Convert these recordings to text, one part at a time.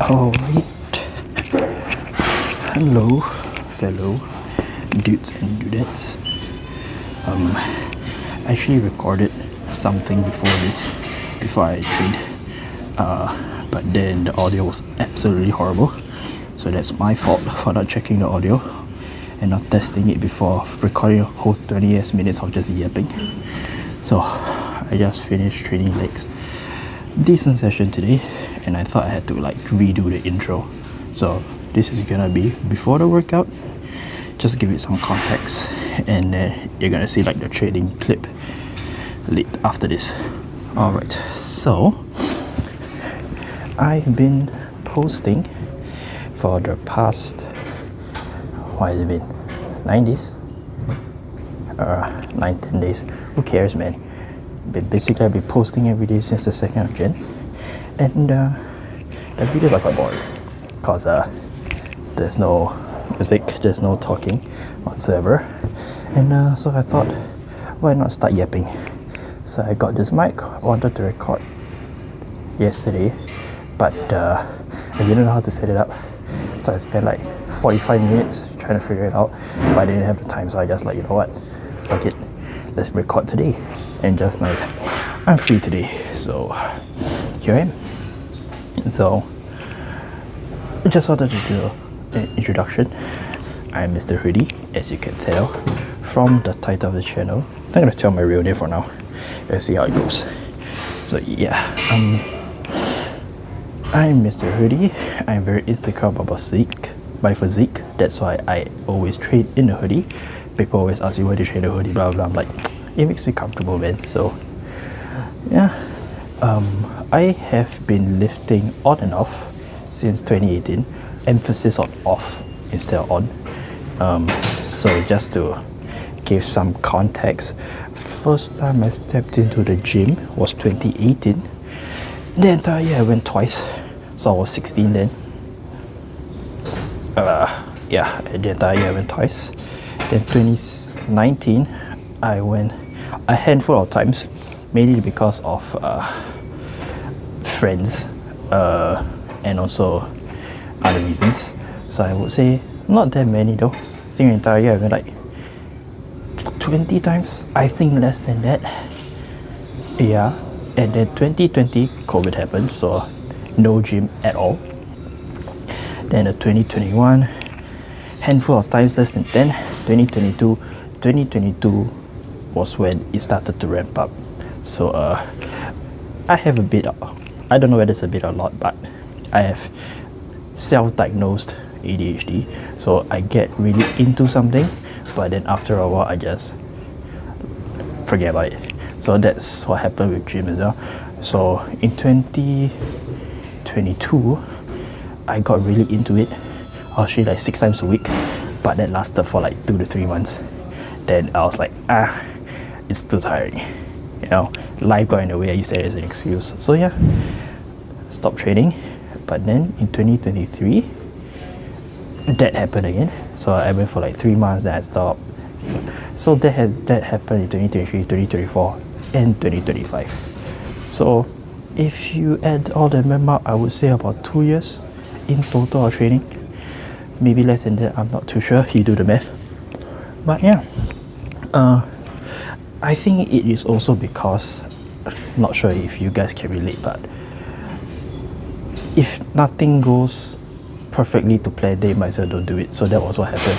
Alright, hello fellow dudes and dudettes. I actually recorded something before I trained, but then the audio was absolutely horrible, so that's my fault for not checking the audio and not testing it before recording a whole 20 minutes of just yapping. So I just finished training legs. Decent session today, and I thought I had to redo the intro, so this is gonna be before the workout, just give it some context, and then you're gonna see the training clip after this. Alright, so I've been posting for the past, what has it been, 9 days? 9-10 days, who cares, man. But basically I've been posting every day since the 2nd of Jan, and the videos are quite boring because there's no music, there's no talking whatsoever, and so I thought, why not start yapping? So I got this mic, wanted to record yesterday, but I didn't know how to set it up, so I spent 45 minutes trying to figure it out, but I didn't have the time, so I just you know what, fuck it, let's record today. And just nice, I'm free today, so here I am. And so I just wanted to do an introduction. I'm Mr. Hoodie, as you can tell from the title of the channel. I'm not gonna tell my real name for now. Let's see how it goes. So yeah, I'm Mr. Hoodie. I'm very insecure about my physique. That's why I always train in a hoodie. People always ask me why do you train in a hoodie, blah blah. I'm like, it makes me comfortable, man. So yeah, I have been lifting on and off since 2018. Emphasis on off instead of on. So just to give some context, first time I stepped into the gym was 2018. The entire year I went twice, so I was 16 then. Yeah, the entire year I went twice. Then 2019 I went a handful of times, mainly because of friends and also other reasons. So I would say not that many though. I think the entire year I went 20 times, I think less than that. Yeah, and then 2020 COVID happened, so no gym at all. Then 2021, handful of times, less than 10. 2022 was when it started to ramp up. So I have a bit of, I don't know whether it's a bit or a lot, but I have self-diagnosed ADHD. So I get really into something, but then after a while I just forget about it. So that's what happened with gym as well. So in 2022 I got really into it. I was training 6 times a week, but that lasted for 2 to 3 months. Then I was like, it's too tiring, you know, life got in the way. I used that as an excuse, so yeah, stopped training. But then in 2023 that happened again, so I went for 3 months, then I stopped. So that happened in 2023, 2024 and 2025. So if you add all the them up, I would say about 2 years in total of training, maybe less than that, I'm not too sure, you do the math. But yeah, I think it is also because, not sure if you guys can relate, but if nothing goes perfectly to plan, they might as well don't do it. So that was what happened.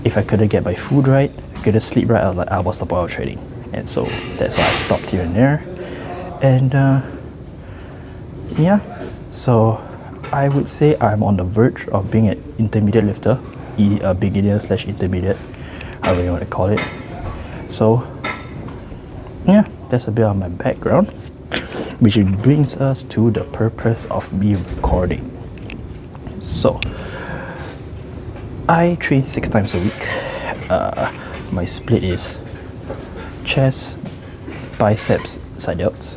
If I couldn't get my food right, I couldn't sleep right, I was like, what's the point of training? And so that's why I stopped here and there. And yeah, so I would say I'm on the verge of being an intermediate lifter, a beginner/intermediate, however you want to call it. So yeah, that's a bit of my background, which brings us to the purpose of me recording. So I train 6 times a week. My split is chest, biceps, side delts,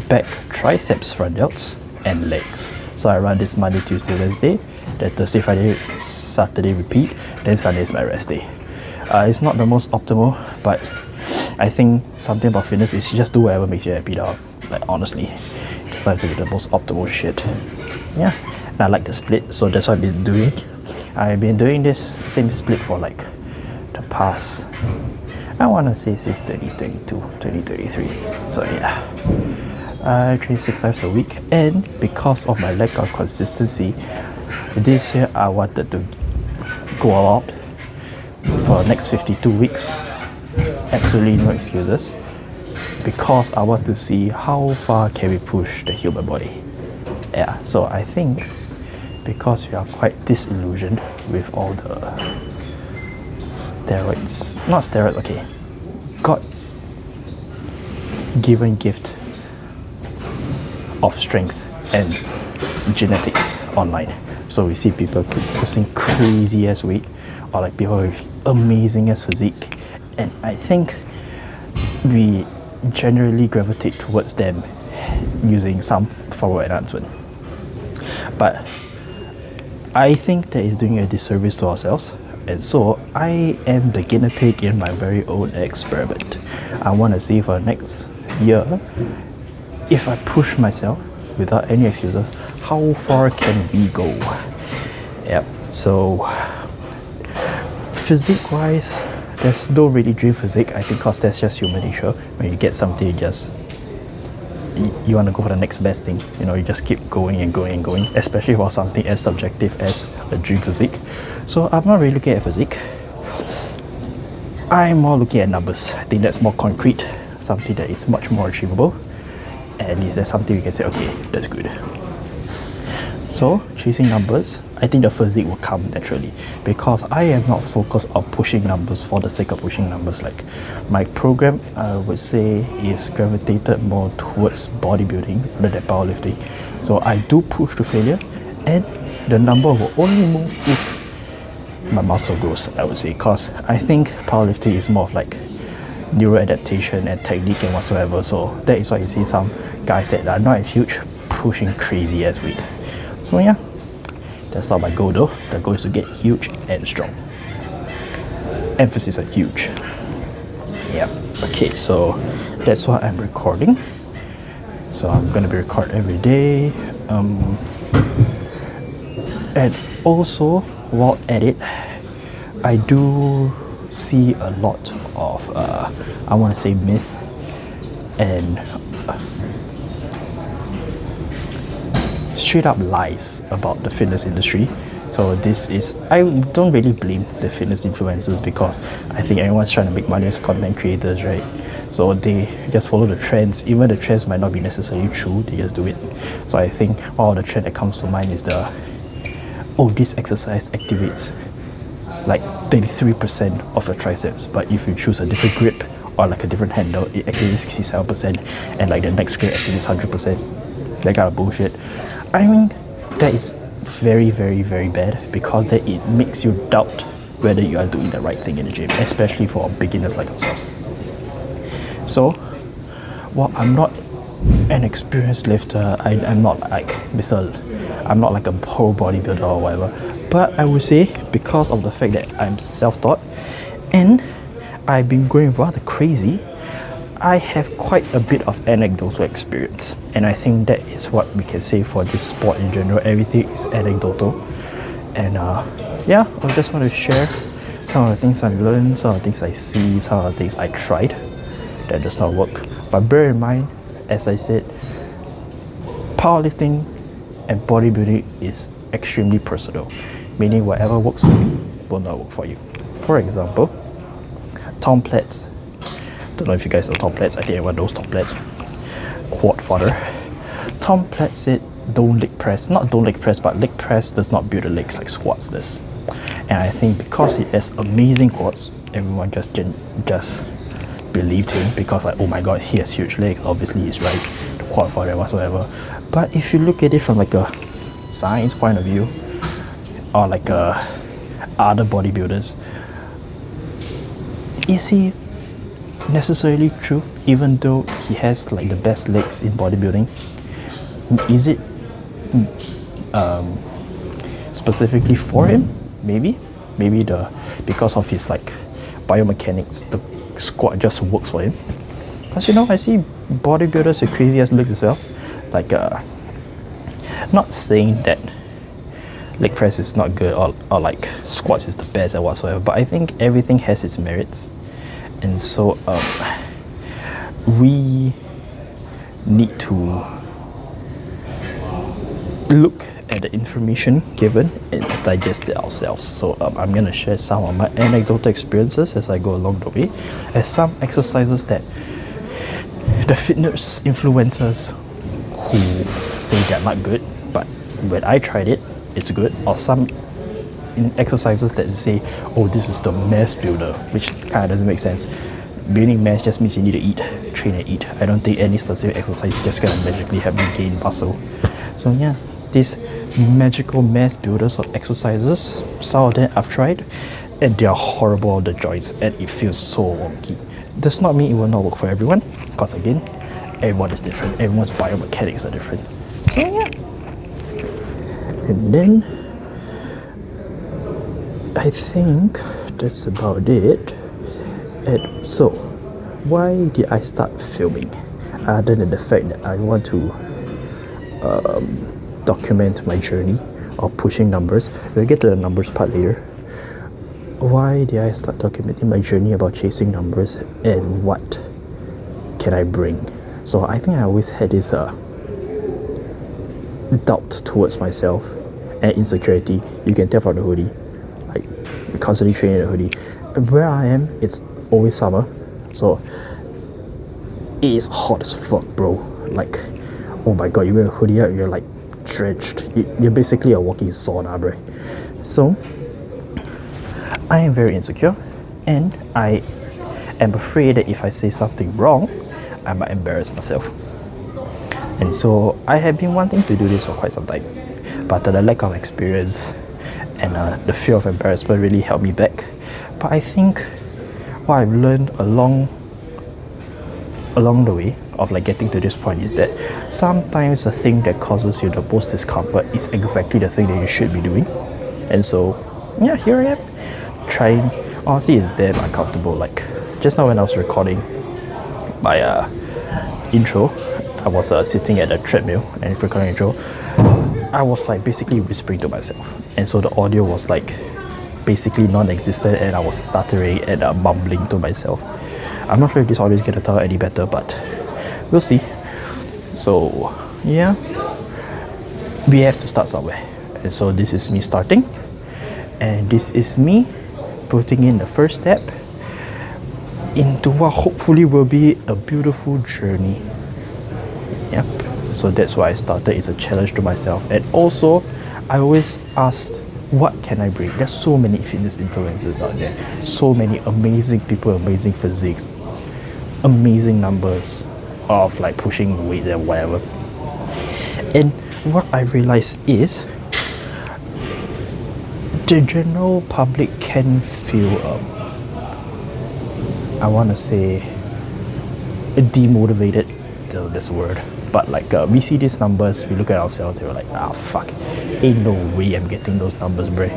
back, triceps, front delts, and legs. So I run this Monday, Tuesday, Wednesday, then Thursday, Friday, Saturday repeat, then Sunday is my rest day. It's not the most optimal, but I think something about fitness is you just do whatever makes you happy though. Honestly, exercise with the most optimal shit. Yeah, and I like the split, so that's what I've been doing. I've been doing this same split for like the past, I want to say since 2022, 2023. So yeah, I train 6 times a week, and because of my lack of consistency, this year I wanted to go all out for the next 52 weeks. Absolutely no excuses, because I want to see how far can we push the human body. Yeah, so I think because we are quite disillusioned with all the steroids, not steroids, okay, God given gift of strength and genetics online. So we see people posting crazy ass weight, or like people with amazing ass physique, and I think we generally gravitate towards them using some form of enhancement. But I think that is doing a disservice to ourselves, and so I am the guinea pig in my very own experiment. I want to see for the next year, if I push myself without any excuses, how far can we go? Yep, so physique wise, there's no really dream physique, I think, because that's just human nature. When you get something, you want to go for the next best thing. You know, you just keep going and going and going, especially for something as subjective as a dream physique. So I'm not really looking at physique. I'm more looking at numbers. I think that's more concrete, something that is much more achievable. And is there something we can say, okay, that's good. So chasing numbers, I think the physique will come naturally, because I am not focused on pushing numbers for the sake of pushing numbers. Like my program, I would say, is gravitated more towards bodybuilding rather than powerlifting. So I do push to failure, and the number will only move if my muscle grows, I would say, because I think powerlifting is more of like neuroadaptation and technique and whatsoever. So that is why you see some guys that are not as huge pushing crazy as weight. So yeah, that's not my goal though. The goal is to get huge and strong. Emphasis on huge. Yeah. Okay, so that's what I'm recording. So I'm gonna be recording every day. And also, while at it, I do see a lot of I want to say myth and straight up lies about the fitness industry. So this is, I don't really blame the fitness influencers, because I think everyone's trying to make money as content creators, right? So they just follow the trends. Even the trends might not be necessarily true, they just do it. So I think one of the trend that comes to mind is the, oh, this exercise activates like 33% of the triceps, but if you choose a different grip or like a different handle, it activates 67%, and like the next grip activates 100%. That kind of bullshit. I mean, that is very, very, very bad, because that it makes you doubt whether you are doing the right thing in the gym, especially for beginners like ourselves. So, while I'm not an experienced lifter, I'm not like I'm not like a pro bodybuilder or whatever, but I would say, because of the fact that I'm self-taught and I've been going rather crazy, I have quite a bit of anecdotal experience, and I think that is what we can say for this sport in general. Everything is anecdotal, and yeah, I just want to share some of the things I learned, some of the things I see, some of the things I tried that does not work. But bear in mind, as I said, powerlifting and bodybuilding is extremely personal, meaning whatever works for me will not work for you. For example, Tom Platz. Don't know if you guys know Tom Platz. I think everyone knows Tom Platz. Quad father. Tom Platz said, don't leg press. Not don't leg press, but leg press does not build the legs like squats does. And I think because he has amazing quads, everyone just believed him, because like, oh my god, he has huge legs. Obviously he's right, the quad father and whatsoever. But if you look at it from like a science point of view, or like other bodybuilders, is he necessarily true? Even though he has like the best legs in bodybuilding, is it specifically for him? Maybe because of his like biomechanics, the squat just works for him. Because you know, I see bodybuilders with crazy ass legs as well. Like not saying that leg press is not good, or like squats is the best or whatsoever, but I think everything has its merits. And so we need to look at the information given and digest it ourselves. So I'm going to share some of my anecdotal experiences as I go along the way, as some exercises that the fitness influencers who say they're not good, but when I tried it, it's good, or some exercises that say, oh, this is the mass builder, which kind of doesn't make sense. Building mass just means you need to eat, train and eat. I don't think any specific exercise is just gonna magically help you gain muscle. So yeah, these magical mass builders of exercises, some of them I've tried, and they are horrible on the joints, and it feels so wonky. Does not mean it will not work for everyone, because again, everyone is different. Everyone's biomechanics are different. So yeah. And then I think that's about it. And so, why did I start filming? Other than the fact that I want to document my journey of pushing numbers. We'll get to the numbers part later. Why did I start documenting my journey about chasing numbers, and what can I bring? So I think I always had this doubt towards myself and insecurity. You can tell from the hoodie. Like, constantly training the hoodie. Where I am, it's always summer, so it is hot as fuck, bro. Like, oh my god, you wear a hoodie out, you're like drenched. You're basically a walking sauna, bro. So I am very insecure, and I am afraid that if I say something wrong, I might embarrass myself. And so I have been wanting to do this for quite some time, but the lack of experience and the fear of embarrassment really held me back. But I think what I've learned along the way of like getting to this point is that sometimes the thing that causes you the most discomfort is exactly the thing that you should be doing. And so yeah, here I am trying. Honestly, it's damn uncomfortable. Like just now when I was recording my intro, I was sitting at a treadmill and recording intro. I was like basically whispering to myself, and so the audio was like basically non-existent, and I was stuttering and mumbling to myself. I'm not sure if this audio is gonna turn out any better, but we'll see. So yeah, we have to start somewhere, and so this is me starting, and this is me putting in the first step into what hopefully will be a beautiful journey. Yep. So that's why I started. It's a challenge to myself, and also I always asked, what can I bring? There's so many fitness influencers out there, so many amazing people, amazing physiques, amazing numbers of like pushing weight and whatever. And what I realized is the general public can feel I want to say demotivated, that's a word, but like we see these numbers, we look at ourselves and we're like, ah, fuck, ain't no way I'm getting those numbers, bruh.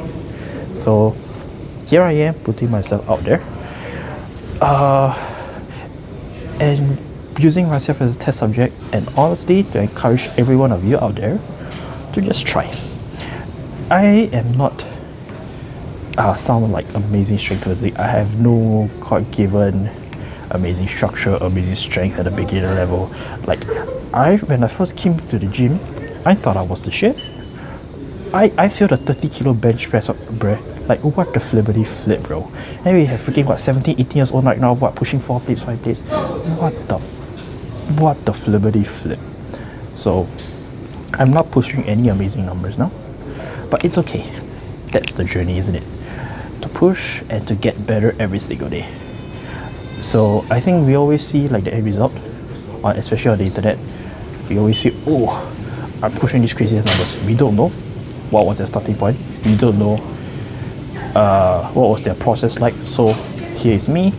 So here I am putting myself out there and using myself as a test subject, and honestly to encourage every one of you out there to just try. I am not sound like amazing strength physique. I have no God-given amazing structure, amazing strength at the beginner level. Like when I first came to the gym, I thought I was the shit. I feel the 30 kilo bench press up, bruh. Like what the flippity flip, bro. And we have freaking what, 17, 18 years old right now, what, pushing 4 plates, 5 plates. What the flippity flip. So I'm not pushing any amazing numbers now, but it's okay. That's the journey, isn't it? To push and to get better every single day. So I think we always see like the end result, especially on the internet. We always see, oh, I'm pushing these craziest numbers. We don't know what was their starting point. We don't know what was their process like. So here is me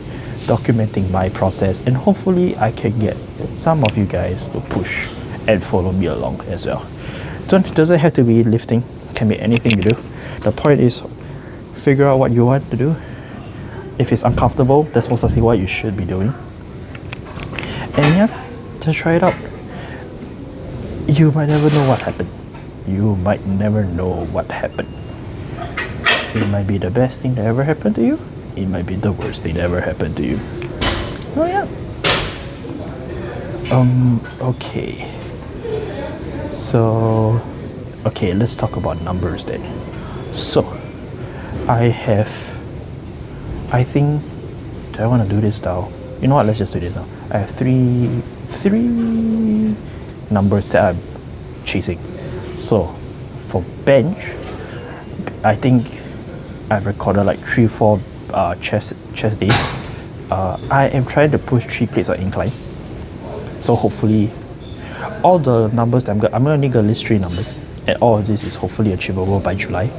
documenting my process, and hopefully I can get some of you guys to push and follow me along as well. So it doesn't have to be lifting, it can be anything you do. The point is, figure out what you want to do. If it's uncomfortable, that's mostly what you should be doing. And yeah, just try it out. you might never know what happened. You might never know what happened. It might be the best thing that ever happened to you. It might be the worst thing that ever happened to you. Oh yeah. Okay. So, okay, let's talk about numbers then. So, I think, do I want to do this now? You know what, let's just do this now. I have three numbers that I'm chasing. So, for bench, I think I've recorded like 3-4 chest days. I am trying to push 3 plates on incline. So hopefully, all the numbers I'm gonna need to list 3 numbers, and all of this is hopefully achievable by July.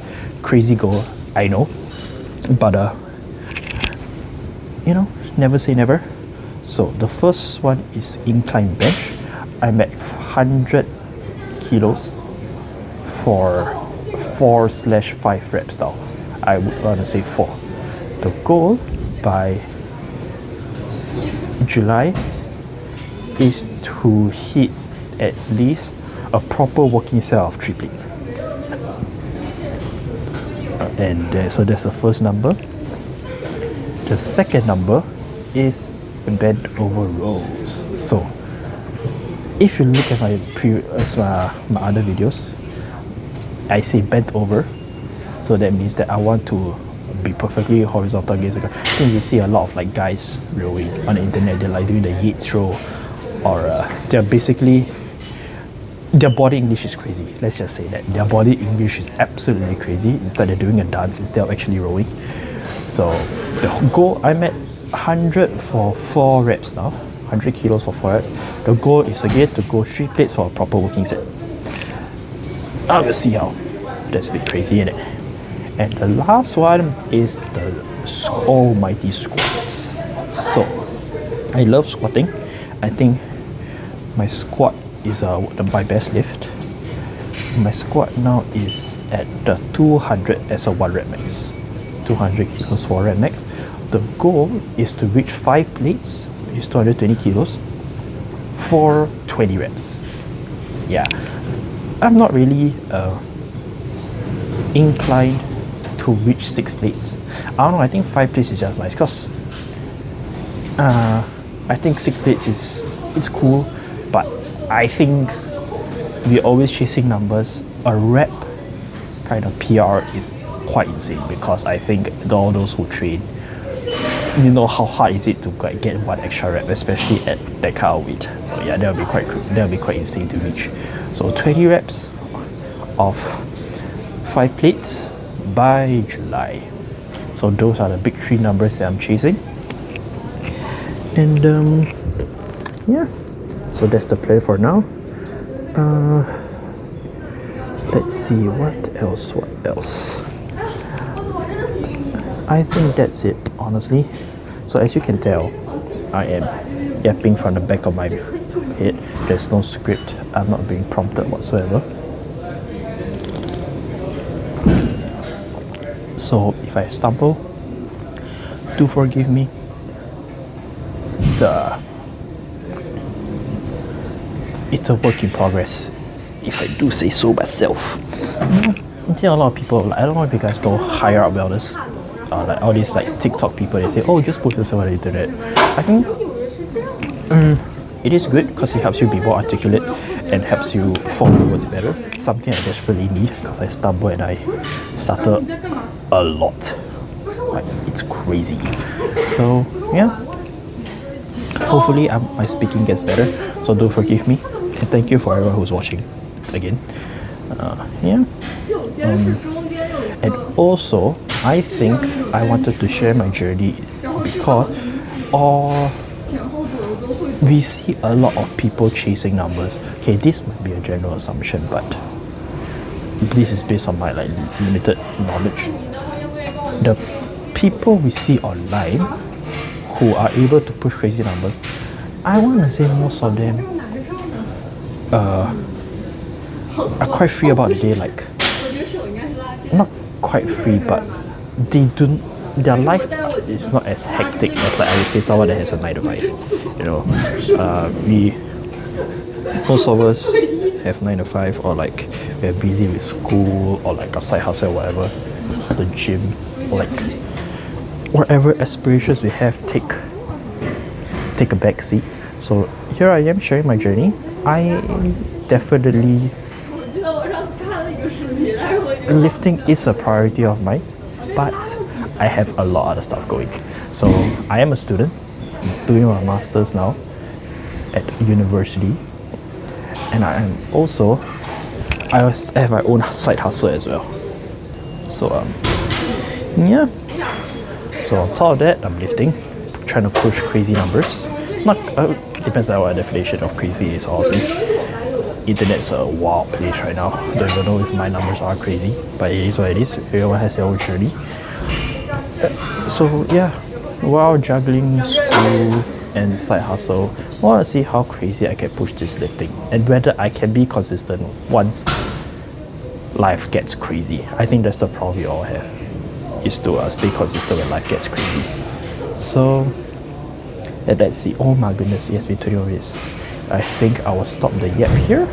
Crazy goal, I know, but you know, never say never. So the first one is incline bench. I'm at 100 kilos for 4/5 reps now. I would want to say 4. The goal by July is to hit at least a proper working set of 3 plates. So that's the first number. The second number is bent over rows. So if you look at my other videos, I say bent over. So that means that I want to be perfectly horizontal against the ground. I think you see a lot of like guys rowing on the internet. They're like doing the Yates row, or they're basically, their body English is crazy. Let's just say that their body English is absolutely crazy. Instead of doing a dance, instead of actually rowing. So the goal, I'm at 100 for 4 reps now. 100 kilos for 4 reps. The goal is again to go 3 plates for a proper working set. I will see how. That's a bit crazy, isn't it? And the last one is the almighty squats. So I love squatting. I think my squat is my best lift. My squat now is at the 200 as a 1 rep max. 200 kilos for 1 rep max. The goal is to reach 5 plates, which is 220 kilos, for 20 reps. Yeah, I'm not really inclined to reach 6 plates. I don't know, I think 5 plates is just nice, because I think 6 plates is cool, but I think we're always chasing numbers. A rep kind of PR is quite insane, because I think all those who train, you know how hard is it to get 1 extra rep, especially at that kind of weight. So yeah, that'll be quite insane to reach. So 20 reps of 5 plates by July. So those are the big 3 numbers that I'm chasing. And yeah, so that's the plan for now. Let's see, what else? I think that's it, honestly. So as you can tell, I am yapping from the back of my head. There's no script. I'm not being prompted whatsoever. So if I stumble, do forgive me. It's a work in progress, if I do say so myself. I see a lot of people, like, I don't know if you guys know higher up wellness, like all these like TikTok people, they say, oh, just post yourself on the internet. I think it is good because it helps you be more articulate and helps you follow words better. Something I desperately need, because I stumble and I stutter a lot. Like, it's crazy. So yeah, hopefully my speaking gets better. So do forgive me, and thank you for everyone who's watching again. Yeah. And also, I think I wanted to share my journey, because we see a lot of people chasing numbers. Okay, this might be a general assumption, but this is based on my like limited knowledge. The people we see online who are able to push crazy numbers, I want to say most of them are quite free about the day. Like, not quite free, but their life is not as hectic as, like, I would say, someone that has a 9 to 5. You know, most of us have 9 to 5, or like we're busy with school, or like a side hustle or whatever, the gym, or like whatever aspirations we have, take a back seat. So here I am sharing my journey. I definitely, lifting is a priority of mine, but I have a lot of other stuff going. So I am a student doing my masters now at university, and I have my own side hustle as well. So yeah. So on top of that, I'm lifting, trying to push crazy numbers. Not depends on what definition of crazy is, honestly. Internet's a wild place right now. Don't even know if my numbers are crazy, but it is what it is. Everyone has their own journey. So yeah, while juggling school and side hustle, I want to see how crazy I can push this lifting and whether I can be consistent once life gets crazy. I think that's the problem we all have, is to stay consistent when life gets crazy. So let's see. Oh my goodness, it has been 21 minutes. I think I will stop the yap here,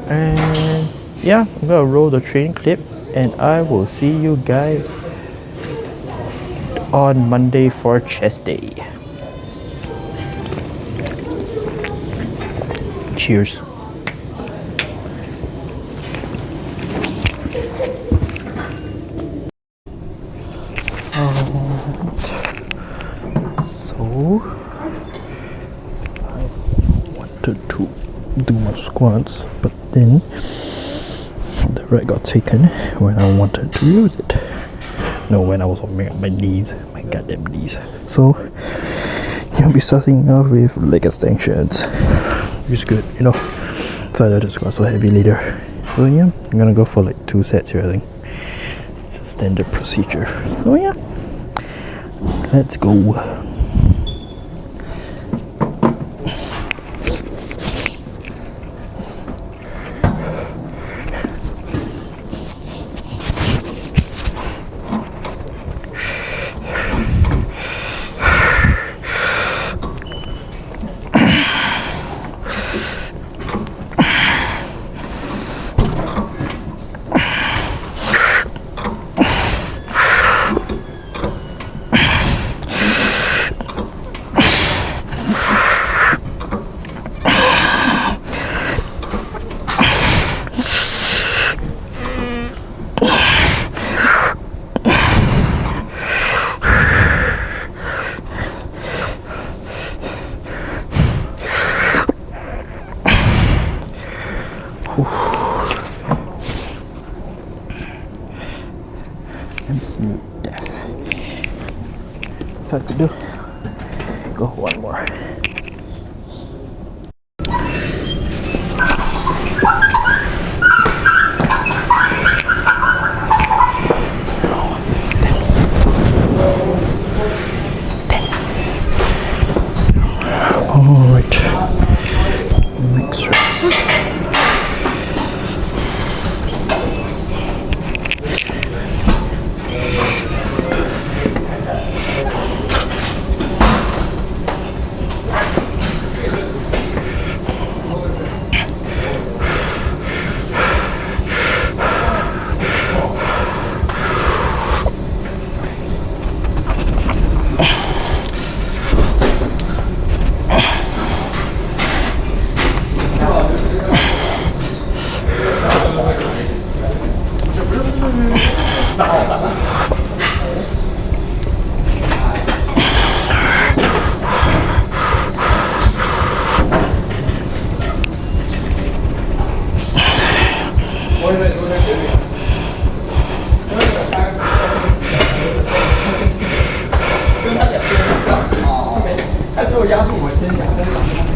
and yeah, I'm gonna roll the training clip, and I will see you guys on Monday for chest day. Cheers. So I wanted to do my squats, but then the rack got taken when I wanted to use it. No, when I was on my knees, my goddamn knees. So you'll be starting off with leg extensions, which is good, you know. So I don't squat so heavy later. So yeah, I'm gonna go for like 2 sets here, I think. It's a standard procedure. So yeah, let's go. MC death. If I could go one more. Alright. Next rest.他最后压住我肩胛。